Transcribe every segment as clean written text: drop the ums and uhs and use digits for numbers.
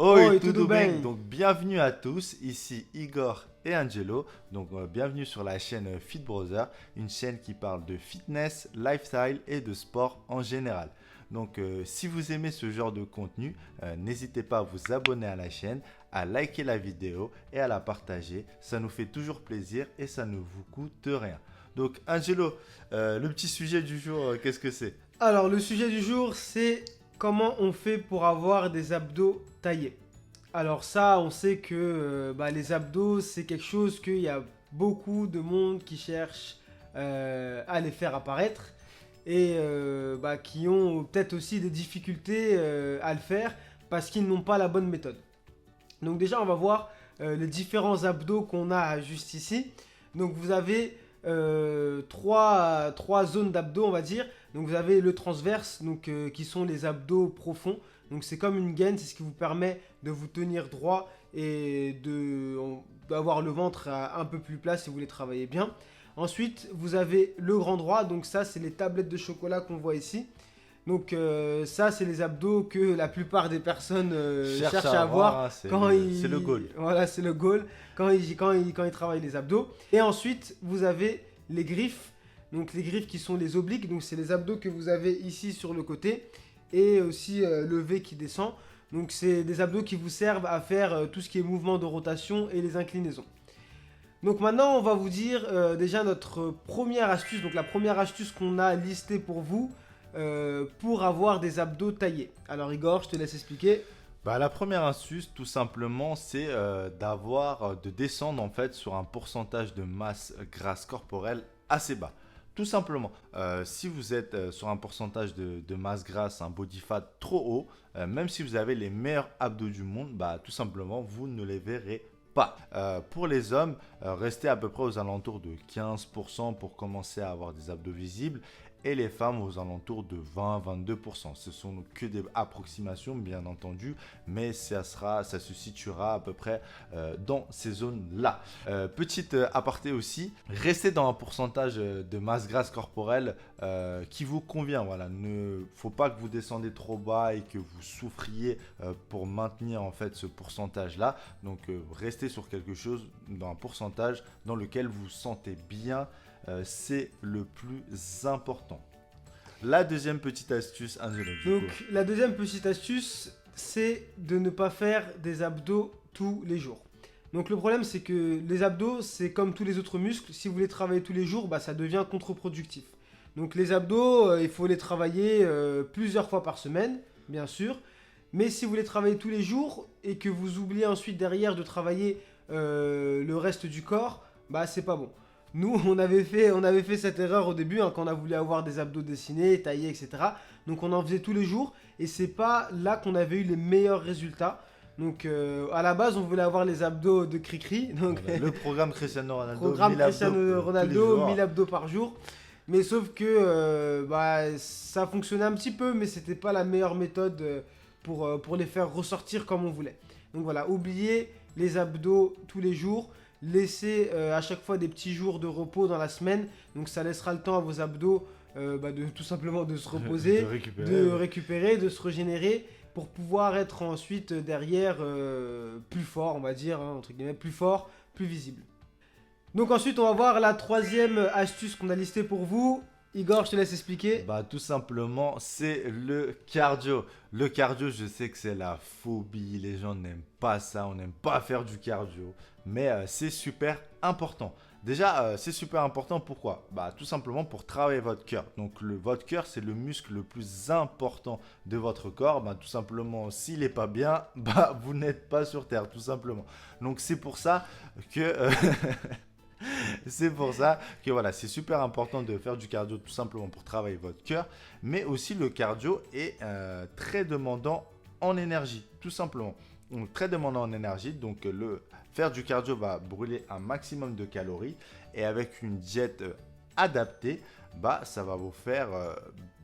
Oi, tudo tudo bem? bem? Donc bienvenue à tous, ici Igor et Angelo. Donc bienvenue sur la chaîne Fit Brother, une chaîne qui parle de fitness, lifestyle et de sport en général. Donc si vous aimez ce genre de contenu, n'hésitez pas à vous abonner à la chaîne, à liker la vidéo et à la partager. Ça nous fait toujours plaisir et ça ne vous coûte rien. Donc Angelo, le petit sujet du jour, qu'est-ce que c'est? Alors, le sujet du jour, c'est comment on fait pour avoir des abdos taillés. Alors ça, on sait que les abdos, c'est quelque chose qu'il y a beaucoup de monde qui cherche à les faire apparaître et qui ont peut-être aussi des difficultés à le faire parce qu'ils n'ont pas la bonne méthode. Donc déjà, on va voir les différents abdos qu'on a juste ici. Donc vous avez trois zones d'abdos, on va dire. Donc vous avez le transverse, qui sont les abdos profonds. Donc c'est comme une gaine, c'est ce qui vous permet de vous tenir droit et d'avoir le ventre un peu plus plat si vous voulez travailler bien. Ensuite, vous avez le grand droit. Donc ça, c'est les tablettes de chocolat qu'on voit ici. Donc ça, c'est les abdos que la plupart des personnes Cherche cherchent à à avoir, avoir hein, quand c'est le goal. Voilà, c'est le goal quand ils travaillent les abdos. Et ensuite, vous avez les griffes. Donc les griffes qui sont les obliques. Donc c'est les abdos que vous avez ici sur le côté. Et aussi le V qui descend. Donc c'est des abdos qui vous servent à faire tout ce qui est mouvement de rotation et les inclinaisons. Donc maintenant, on va vous dire déjà notre première astuce. Donc la première astuce qu'on a listée pour vous pour avoir des abdos taillés. Alors Igor, je te laisse expliquer. Bah, la première astuce, tout simplement, c'est de descendre en fait sur un pourcentage de masse grasse corporelle assez bas. Tout simplement, si vous êtes sur un pourcentage de masse grasse, un body fat trop haut, même si vous avez les meilleurs abdos du monde, bah, tout simplement, vous ne les verrez pas. Pour les hommes, restez à peu près aux alentours de 15% pour commencer à avoir des abdos visibles et les femmes aux alentours de 20-22%. Ce sont que des approximations, bien entendu, mais ça se situera à peu près dans ces zones-là. Petite aparté aussi, restez dans un pourcentage de masse grasse corporelle qui vous convient. Voilà, ne faut pas que vous descendez trop bas et que vous souffriez pour maintenir en fait ce pourcentage-là. Donc restez sur quelque chose dans un pourcentage dans lequel vous vous sentez bien. C'est le plus important. La deuxième petite astuce, Angelo, du coup. Donc la deuxième petite astuce, c'est de ne pas faire des abdos tous les jours. Donc le problème, c'est que les abdos, c'est comme tous les autres muscles. Si vous les travaillez tous les jours, ça devient contre-productif. Donc les abdos, il faut les travailler plusieurs fois par semaine, bien sûr. Mais si vous les travaillez tous les jours et que vous oubliez ensuite derrière de travailler le reste du corps, c'est pas bon. Nous, on avait fait cette erreur au début quand on a voulu avoir des abdos dessinés, taillés, etc. Donc on en faisait tous les jours et c'est pas là qu'on avait eu les meilleurs résultats. Donc à la base, on voulait avoir les abdos de Cricri. Donc Voilà, le programme Cristiano Ronaldo, programme 1000 abdos Cristiano tous les Ronaldo, jours. 1000 abdos par jour. Mais sauf que ça fonctionnait un petit peu, mais c'était pas la meilleure méthode pour les faire ressortir comme on voulait. Donc voilà, oubliez les abdos tous les jours. Laissez à chaque fois des petits jours de repos dans la semaine. Donc ça laissera le temps à vos abdos tout simplement de se reposer, de récupérer, de se régénérer pour pouvoir être ensuite derrière plus fort, on va dire, hein, entre guillemets, plus fort, plus visible. Donc ensuite, on va voir la troisième astuce qu'on a listée pour vous. Igor, je te laisse expliquer. Bah, tout simplement, c'est le cardio. Le cardio, je sais que c'est la phobie. Les gens n'aiment pas ça. On n'aime pas faire du cardio. Mais c'est super important. Déjà, c'est super important. Pourquoi? Bah, tout simplement pour travailler votre cœur. Donc, votre cœur, c'est le muscle le plus important de votre corps. Bah, tout simplement, s'il n'est pas bien, bah, vous n'êtes pas sur Terre, tout simplement. Donc, c'est pour ça que... C'est pour ça que voilà, c'est super important de faire du cardio tout simplement pour travailler votre cœur, mais aussi le cardio est très demandant en énergie, tout simplement. Donc très demandant en énergie, donc faire du cardio va brûler un maximum de calories et avec une diète adaptée, ça va vous faire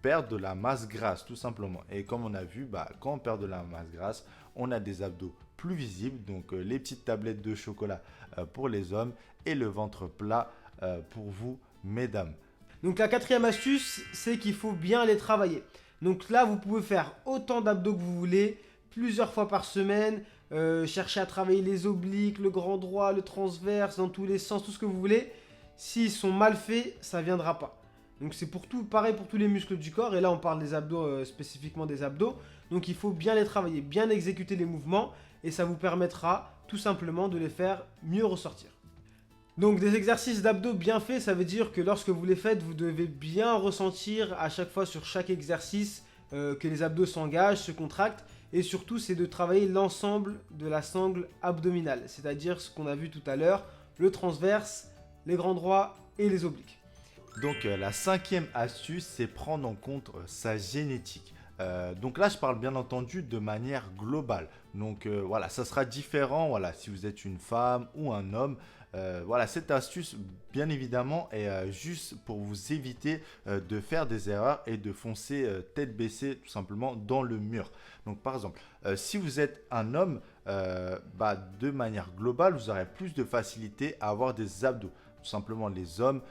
perdre de la masse grasse tout simplement. Et comme on a vu, quand on perd de la masse grasse, on a des abdos plus visibles, donc les petites tablettes de chocolat pour les hommes et le ventre plat pour vous, mesdames. Donc la quatrième astuce, c'est qu'il faut bien les travailler. Donc là, vous pouvez faire autant d'abdos que vous voulez, plusieurs fois par semaine, chercher à travailler les obliques, le grand droit, le transverse, dans tous les sens, tout ce que vous voulez. S'ils sont mal faits, ça viendra pas. Donc c'est pour tout, pareil pour tous les muscles du corps. Et là, on parle des abdos, spécifiquement des abdos. Donc il faut bien les travailler, bien exécuter les mouvements. Et ça vous permettra tout simplement de les faire mieux ressortir. Donc des exercices d'abdos bien faits, ça veut dire que lorsque vous les faites, vous devez bien ressentir à chaque fois sur chaque exercice que les abdos s'engagent, se contractent. Et surtout, c'est de travailler l'ensemble de la sangle abdominale. C'est-à-dire ce qu'on a vu tout à l'heure, le transverse, les grands droits et les obliques. Donc la cinquième astuce, c'est prendre en compte sa génétique. Donc là, je parle bien entendu de manière globale. Donc voilà, ça sera différent voilà, si vous êtes une femme ou un homme. Voilà, cette astuce, bien évidemment, est juste pour vous éviter de faire des erreurs et de foncer tête baissée tout simplement dans le mur. Donc par exemple, si vous êtes un homme, de manière globale, vous aurez plus de facilité à avoir des abdos. Tout simplement, les hommes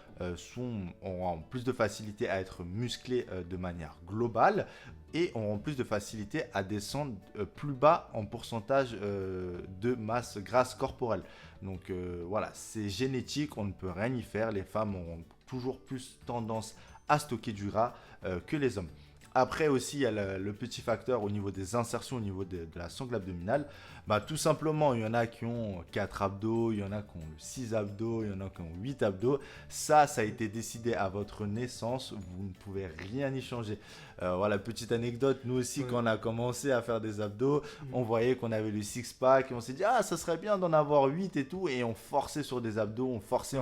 auront plus de facilité à être musclés de manière globale et auront plus de facilité à descendre plus bas en pourcentage de masse grasse corporelle. Donc voilà, c'est génétique, on ne peut rien y faire. Les femmes auront toujours plus tendance à stocker du gras que les hommes. Après aussi, il y a le petit facteur au niveau des insertions, au niveau de la sangle abdominale. Tout simplement, il y en a qui ont 4 abdos, il y en a qui ont 6 abdos, il y en a qui ont 8 abdos. Ça a été décidé à votre naissance, vous ne pouvez rien y changer. Voilà, petite anecdote, nous aussi, quand on a commencé à faire des abdos, on voyait qu'on avait le six-pack et on s'est dit, ça serait bien d'en avoir 8 et tout. Et on forçait sur des abdos, on forçait,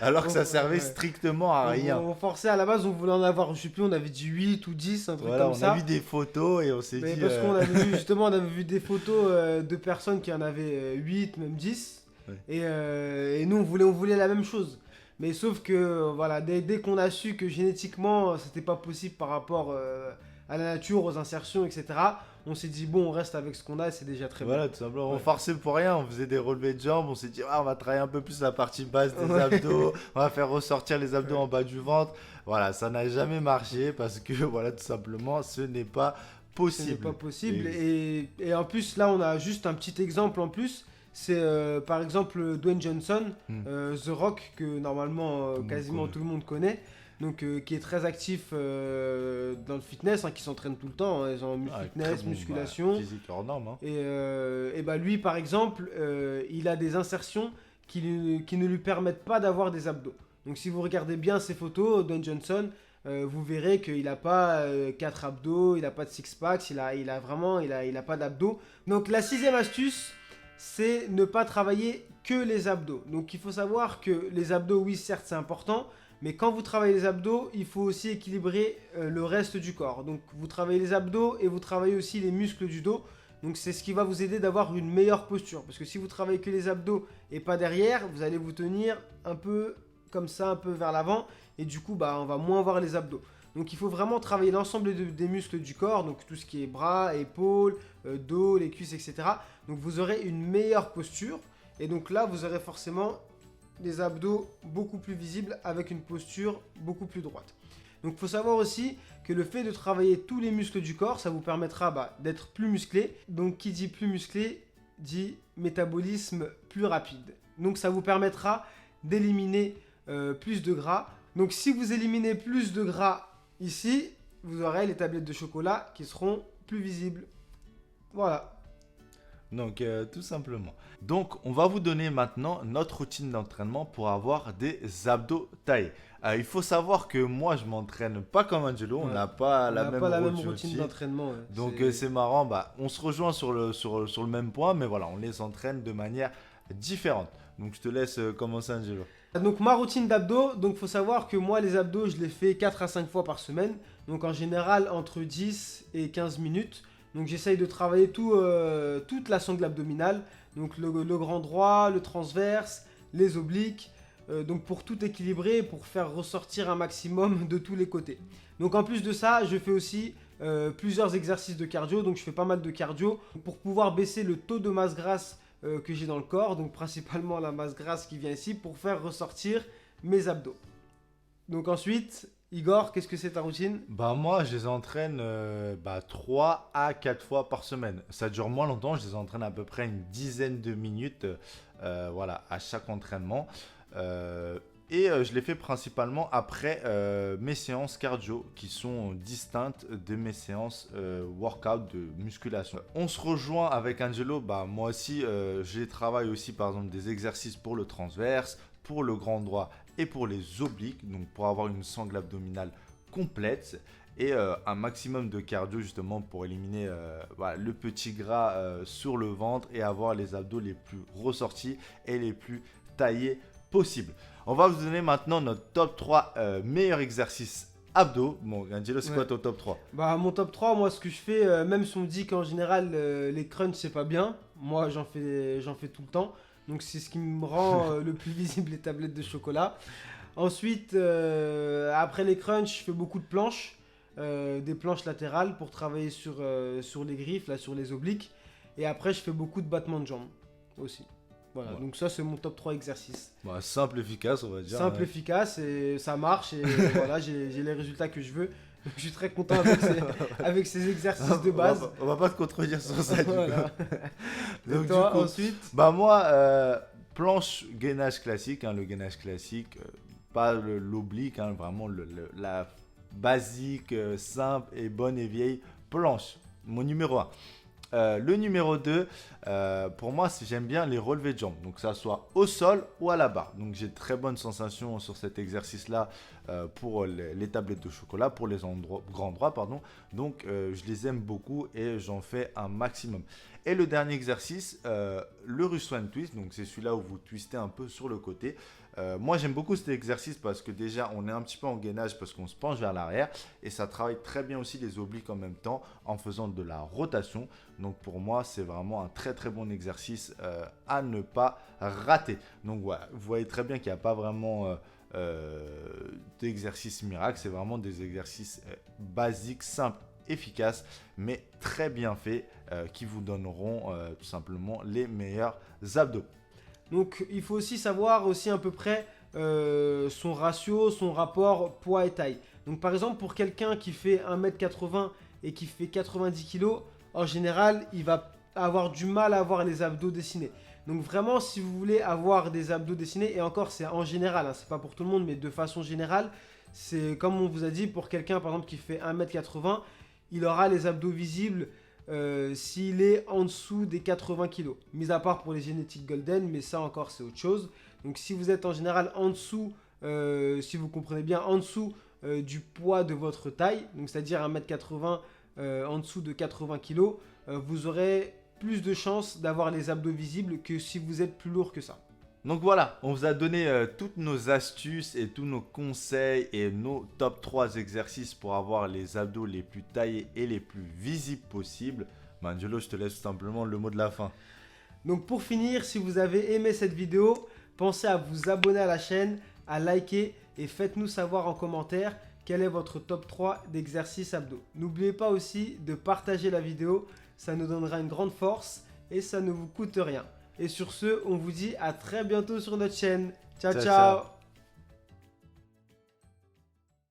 alors que ça servait strictement à rien. On forçait à la base, on voulait en avoir, je sais plus, on avait dit 8 ou 10, un truc comme ça. On a vu des photos et on s'est dit... Parce qu'on avait vu, justement, on avait vu des photos de personnes qui en avaient 8, même 10. Ouais. Et nous, on voulait la même chose. Mais sauf que, voilà, dès qu'on a su que génétiquement, c'était pas possible par rapport à la nature, aux insertions, etc., on s'est dit, bon, on reste avec ce qu'on a, c'est déjà très bien. Voilà, tout simplement. Ouais. On forçait pour rien, on faisait des relevés de jambes, on s'est dit, on va travailler un peu plus la partie basse des abdos, on va faire ressortir les abdos en bas du ventre. Voilà, ça n'a jamais marché parce que, voilà, tout simplement, ce n'est pas possible. Ce n'est pas possible. Et en plus, là, on a juste un petit exemple en plus. C'est par exemple Dwayne Johnson, The Rock, que normalement quasiment tout le monde connaît. Donc, qui est très actif dans le fitness, qui s'entraîne tout le temps, ils ont fitness, musculation. Physique hors norme. Et lui, par exemple, il a des insertions qui ne lui permettent pas d'avoir des abdos. Donc, si vous regardez bien ses photos, Dwayne Johnson, vous verrez qu'il n'a pas 4 abdos, il n'a pas de six-pack, il a pas d'abdos. Donc, la sixième astuce, c'est ne pas travailler que les abdos. Donc, il faut savoir que les abdos, oui, certes, c'est important. Mais quand vous travaillez les abdos, il faut aussi équilibrer le reste du corps. Donc vous travaillez les abdos et vous travaillez aussi les muscles du dos. Donc c'est ce qui va vous aider d'avoir une meilleure posture. Parce que si vous travaillez que les abdos et pas derrière, vous allez vous tenir un peu comme ça, un peu vers l'avant. Et du coup, on va moins voir les abdos. Donc il faut vraiment travailler l'ensemble des muscles du corps. Donc tout ce qui est bras, épaules, dos, les cuisses, etc. Donc vous aurez une meilleure posture. Et donc là, vous aurez forcément des abdos beaucoup plus visibles avec une posture beaucoup plus droite. Donc il faut savoir aussi que le fait de travailler tous les muscles du corps, ça vous permettra d'être plus musclé. Donc qui dit plus musclé dit métabolisme plus rapide. Donc ça vous permettra d'éliminer plus de gras. Donc si vous éliminez plus de gras ici, vous aurez les tablettes de chocolat qui seront plus visibles. Voilà. Donc tout simplement. Donc on va vous donner maintenant notre routine d'entraînement pour avoir des abdos taillés. Il faut savoir que moi je m'entraîne pas comme Angelo, on n'a pas la même routine d'entraînement. Ouais. Donc c'est marrant, on se rejoint sur le même point, mais voilà, on les entraîne de manière différente. Donc je te laisse commencer Angelo. Donc ma routine d'abdos, donc faut savoir que moi les abdos je les fais 4 à 5 fois par semaine. Donc en général entre 10 et 15 minutes. Donc j'essaye de travailler toute la sangle abdominale, donc le grand droit, le transverse, les obliques, donc pour tout équilibrer, pour faire ressortir un maximum de tous les côtés. Donc en plus de ça, je fais aussi plusieurs exercices de cardio, donc je fais pas mal de cardio pour pouvoir baisser le taux de masse grasse que j'ai dans le corps, donc principalement la masse grasse qui vient ici pour faire ressortir mes abdos. Donc ensuite, Igor, qu'est-ce que c'est ta routine? Bah moi, je les entraîne 3 à 4 fois par semaine. Ça dure moins longtemps, je les entraîne à peu près une dizaine de minutes voilà, à chaque entraînement. Je les fais principalement après mes séances cardio qui sont distinctes de mes séances workout de musculation. On se rejoint avec Angelo, moi aussi je travaille aussi par exemple des exercices pour le transverse, pour le grand droit et pour les obliques, donc pour avoir une sangle abdominale complète et un maximum de cardio justement pour éliminer le petit gras sur le ventre et avoir les abdos les plus ressortis et les plus taillés possible. On va vous donner maintenant notre top 3 meilleurs exercices abdos. Bon, Angelo, c'est quoi ton top 3? Mon top 3, moi, ce que je fais, même si on me dit qu'en général, les crunchs, c'est pas bien, moi, j'en fais tout le temps. Donc, c'est ce qui me rend le plus visible, les tablettes de chocolat. Ensuite, après les crunchs, je fais beaucoup de planches, des planches latérales pour travailler sur les griffes, là, sur les obliques. Et après, je fais beaucoup de battements de jambes aussi. Voilà, Ouais. Donc ça, c'est mon top 3 exercices. Simple, efficace, on va dire. Simple, Ouais. efficace, et ça marche, et voilà, j'ai les résultats que je veux. Donc, je suis très content avec ces exercices de base. On va pas te contredire sur ça. Voilà. Donc, Et toi, du coup, ensuite? moi, planche gainage classique, le gainage classique, pas l'oblique, vraiment la basique, simple et bonne et vieille planche. Mon numéro 1. Le numéro 2, pour moi, j'aime bien les relevés de jambes. Donc, ça soit au sol ou à la barre. Donc, j'ai très bonne sensation sur cet exercice-là pour les tablettes de chocolat, pour les grands droits, pardon. Donc, je les aime beaucoup et j'en fais un maximum. Et le dernier exercice, le Russian Twist. Donc, c'est celui-là où vous twistez un peu sur le côté. Moi, j'aime beaucoup cet exercice parce que déjà, on est un petit peu en gainage parce qu'on se penche vers l'arrière et ça travaille très bien aussi les obliques en même temps en faisant de la rotation. Donc, pour moi, c'est vraiment un très très bon exercice à ne pas rater. Donc, voilà, vous voyez très bien qu'il n'y a pas vraiment d'exercice miracle. C'est vraiment des exercices basiques, simples, efficaces, mais très bien faits qui vous donneront tout simplement les meilleurs abdos. Donc, il faut aussi savoir aussi à peu près son ratio, son rapport poids et taille. Donc, par exemple, pour quelqu'un qui fait 1m80 et qui fait 90 kg, en général, il va avoir du mal à avoir les abdos dessinés. Donc, vraiment, si vous voulez avoir des abdos dessinés, et encore, c'est en général, c'est pas pour tout le monde, mais de façon générale, c'est comme on vous a dit, pour quelqu'un, par exemple, qui fait 1m80, il aura les abdos visibles s'il est en dessous des 80 kg. Mis à part pour les génétiques golden, mais ça encore c'est autre chose. Donc si vous êtes en général en dessous, si vous comprenez bien, en dessous du poids de votre taille, donc c'est-à-dire 1m80 en dessous de 80 kg, vous aurez plus de chances d'avoir les abdos visibles que si vous êtes plus lourd que ça. Donc voilà, on vous a donné toutes nos astuces et tous nos conseils et nos top 3 exercices pour avoir les abdos les plus taillés et les plus visibles possibles. Angelo, je te laisse tout simplement le mot de la fin. Donc pour finir, si vous avez aimé cette vidéo, pensez à vous abonner à la chaîne, à liker et faites-nous savoir en commentaire quel est votre top 3 d'exercices abdos. N'oubliez pas aussi de partager la vidéo, ça nous donnera une grande force et ça ne vous coûte rien. Et sur ce, on vous dit à très bientôt sur notre chaîne. Ciao, ciao.